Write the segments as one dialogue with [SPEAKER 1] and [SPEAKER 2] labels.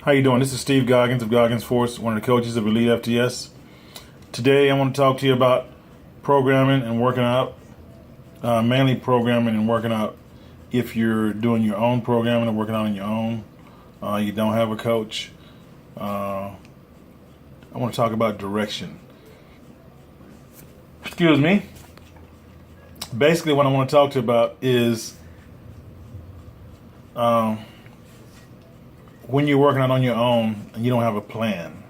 [SPEAKER 1] How you doing? This is Steve Goggins of Goggins Force, one of the coaches of Elite FTS. Today I want to talk to you about programming and working out, mainly programming and working out. If you're doing your own programming and working out on your own, you don't have a coach. I want to talk about direction. Excuse me. Basically, what I want to talk to you about is when you're working out on your own and you don't have a plan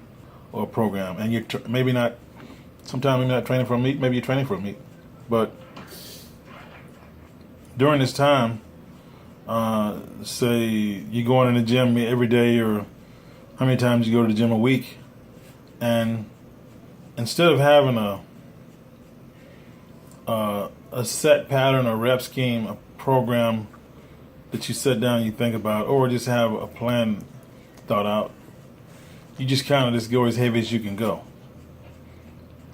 [SPEAKER 1] or a program, and you're maybe not, sometimes you're not training for a meet, maybe you're training for a meet, but during this time, say you're going in the gym every day, or how many times you go to the gym a week, and instead of having a set pattern, a rep scheme, a program that you sit down and you think about, or just have a plan thought out, you just kind of just go as heavy as you can go.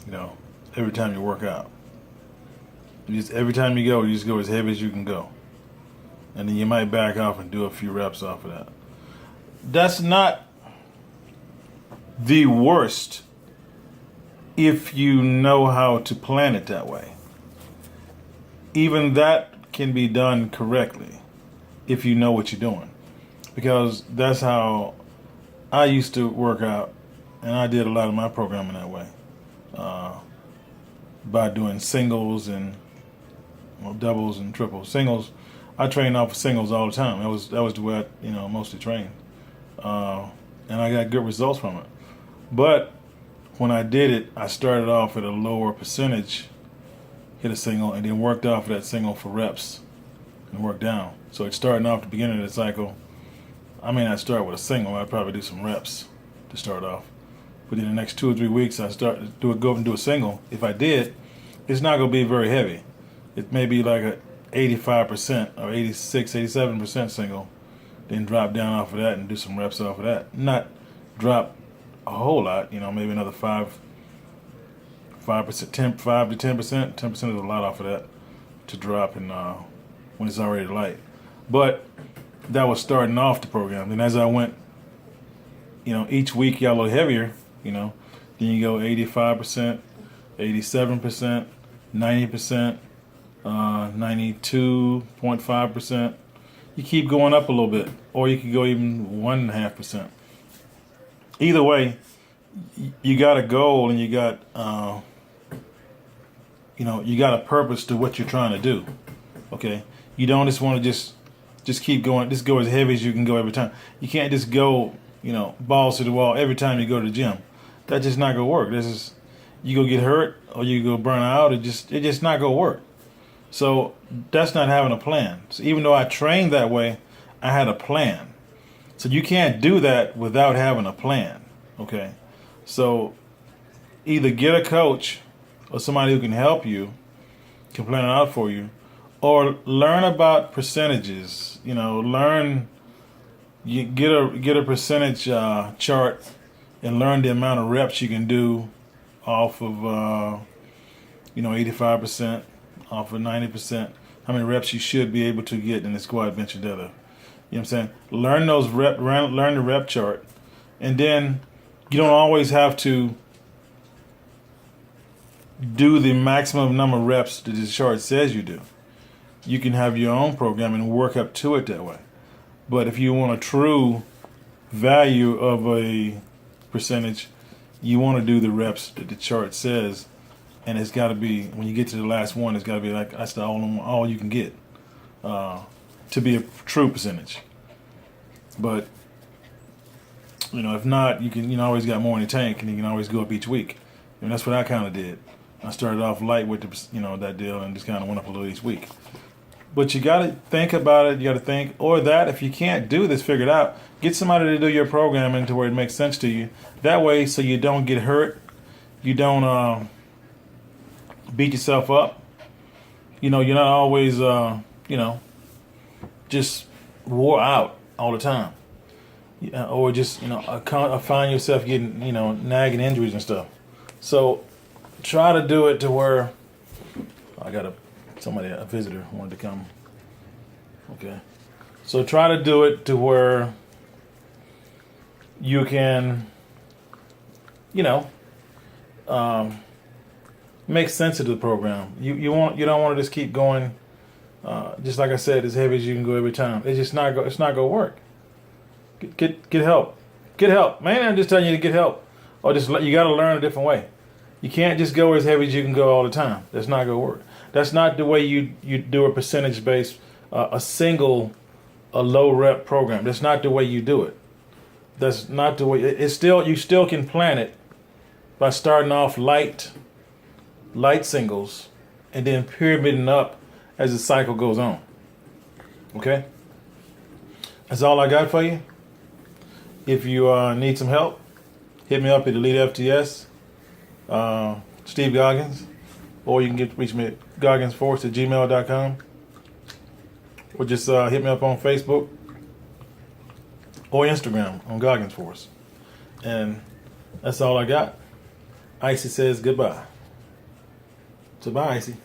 [SPEAKER 1] You know, every time you work out, every time you go, you just go as heavy as you can go, and then you might back off and do a few reps off of that. That's not the worst if you know how to plan it that way. Even that can be done correctly if you know what you're doing, because that's how I used to work out, and I did a lot of my programming that way, by doing singles and doubles and triples. Singles, I trained off of singles all the time. That was the way I mostly trained, and I got good results from it. But when I did it, I started off at a lower percentage, hit a single, and then worked off of that single for reps and worked down. So it's starting off at the beginning of the cycle. I may not start with a single. I'd probably do some reps to start off. But in the next 2 or 3 weeks, I start to go up and do a single. If I did, it's not going to be very heavy. It may be like a 85% or 86, 87% single. Then drop down off of that and do some reps off of that. Not drop a whole lot. Maybe another 5%, 5 to 10%. 10% is a lot off of that to drop in when it's already light. But that was starting off the program. And as I went, each week got a little heavier, then you go 85%, 87%, 90%, 92.5%. You keep going up a little bit, or you could go even 1.5%. Either way, you got a goal, and you got, you got a purpose to what you're trying to do. Okay, you don't just want to just keep going. Just go as heavy as you can go every time. You can't just go, balls to the wall every time you go to the gym. That's just not gonna work. You go get hurt, or you go burn out. It just not gonna work. So that's not having a plan. So even though I trained that way, I had a plan. So you can't do that without having a plan. Okay, so either get a coach or somebody who can help you, can plan it out for you, or learn about percentages. You get a percentage chart and learn the amount of reps you can do off of 85%, off of 90%. How many reps you should be able to get in the squat, bench, and deadlift. You know what I'm saying? Learn those learn the rep chart, and then you don't always have to do the maximum number of reps that the chart says you do. You can have your own program and work up to it that way. But if you want a true value of a percentage, you want to do the reps that the chart says, and it's got to be, when you get to the last one, it's got to be like that's all you can get to be a true percentage. But if not, you can always got more in the tank, and you can always go up each week. And that's what I kind of did. I started off light with that deal, and just kind of went up a little each week. But you got to think about it. You got to think, or that if you can't do this, figure it out. Get somebody to do your programming to where it makes sense to you. That way, so you don't get hurt, you don't beat yourself up. You're not always just wore out all the time, or just find yourself getting nagging injuries and stuff. So try to do it to where I got a visitor wanted to come. Okay. So try to do it to where you can, you know, make sense of the program. You don't want to just keep going, just like I said, as heavy as you can go every time. It's not gonna work. Get help. Get help, man. I'm just telling you to get help, or you got to learn a different way. You can't just go as heavy as you can go all the time. That's not gonna work. That's not the way you do a percentage based, a low rep program. That's not the way you do it. That's not the way. You still can plan it by starting off light singles, and then pyramiding up as the cycle goes on. Okay? That's all I got for you. If you need some help, hit me up at Elite FTS, Steve Goggins, or you can reach me at gogginsforce@gmail.com, or just hit me up on Facebook or Instagram on Goggins Force. And that's all I got. Icy says goodbye. So bye, Icy.